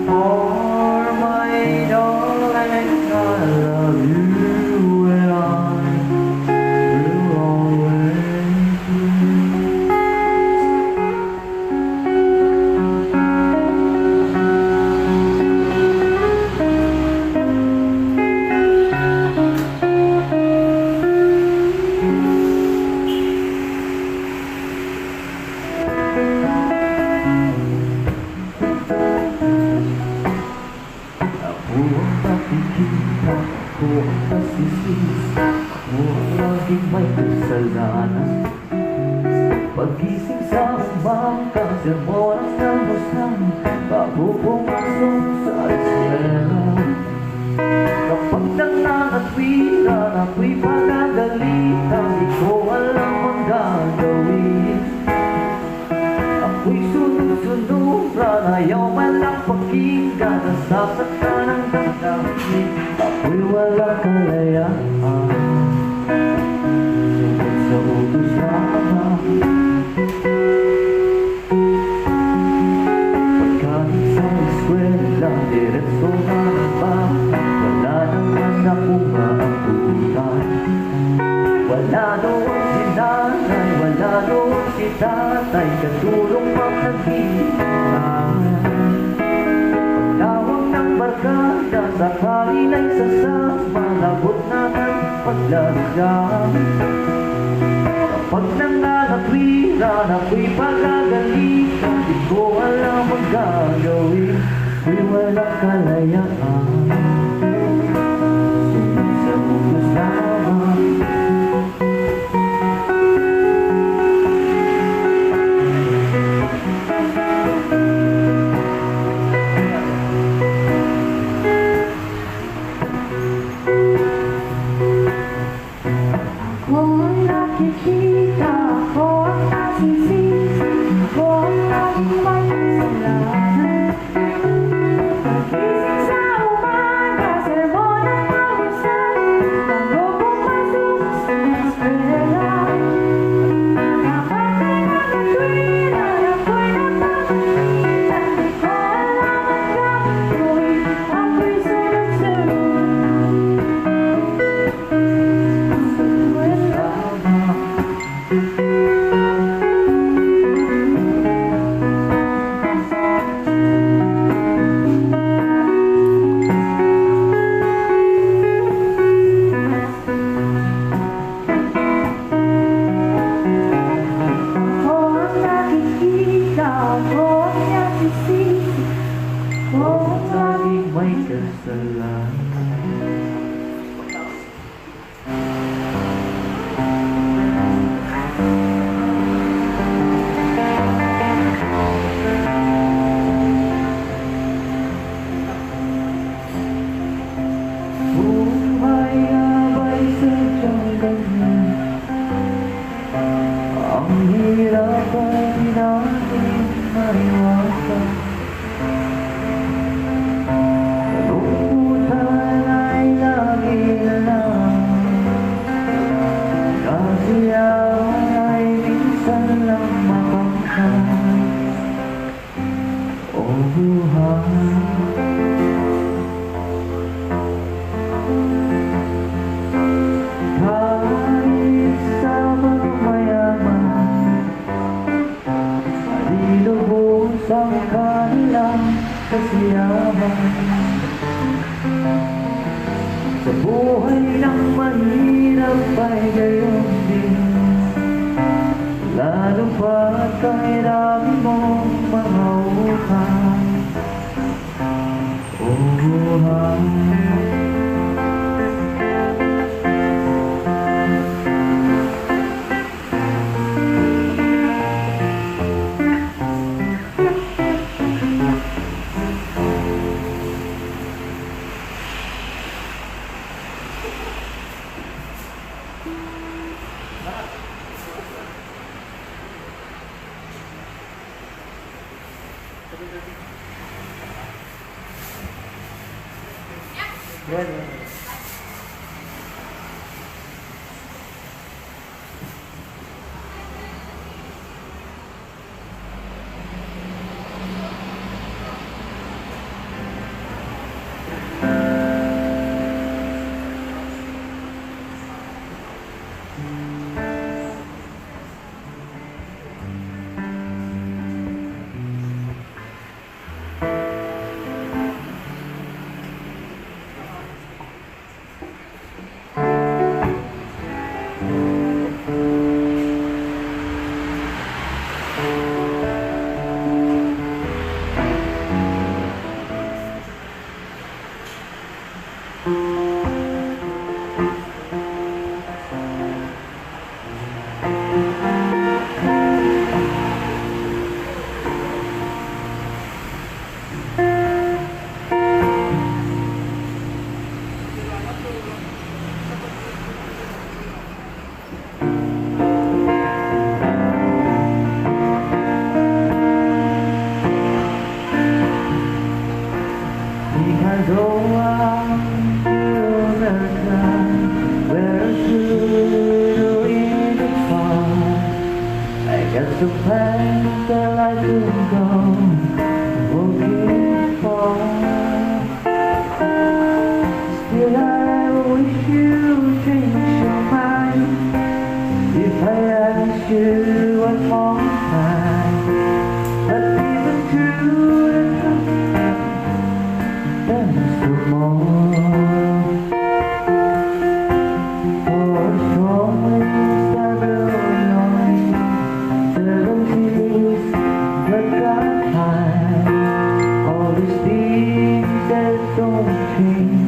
For my Ako ang nasisisi, ako ang laging may kasalanan. Pag-gising sa umaga, sermon ang nabasang bago pumasok sa eskwela. Kapag nangangatwiran, ako'y pagagalitan, di ko alam ang gagawin. Ako'y sunod-sunuran, ayaw man lang pakinggan, nasasat ka ng damdamin. Ako'y walang kalayaan, sunod sa utos lamang. Pagkaling sa eskwela, diretso na ng bahay. Wala naman akong maabutan. Wala doon si nanay, wala doon si tatay, katulong pang nag-iingan. Pagtawag ng barkada, sakali na'y sasama, labot na ng paglasya. Kapag nangangatwiran, ako'y pagagalitan, di ko alam ang gagawin, ako'y walang kalayaan. Sunod sa utos lamang. Sa buhay ng mahirap ay gayon din, lalo pa't kahirami mong mga utang o buhay. go out to America, where I should in the fall. I got some plans that I could go looking for. Still I wish you'd change your mind if I asked you one more time. But if it's true, then so more. For strong winds that blow noise, 70s that got high. All these things that don't change.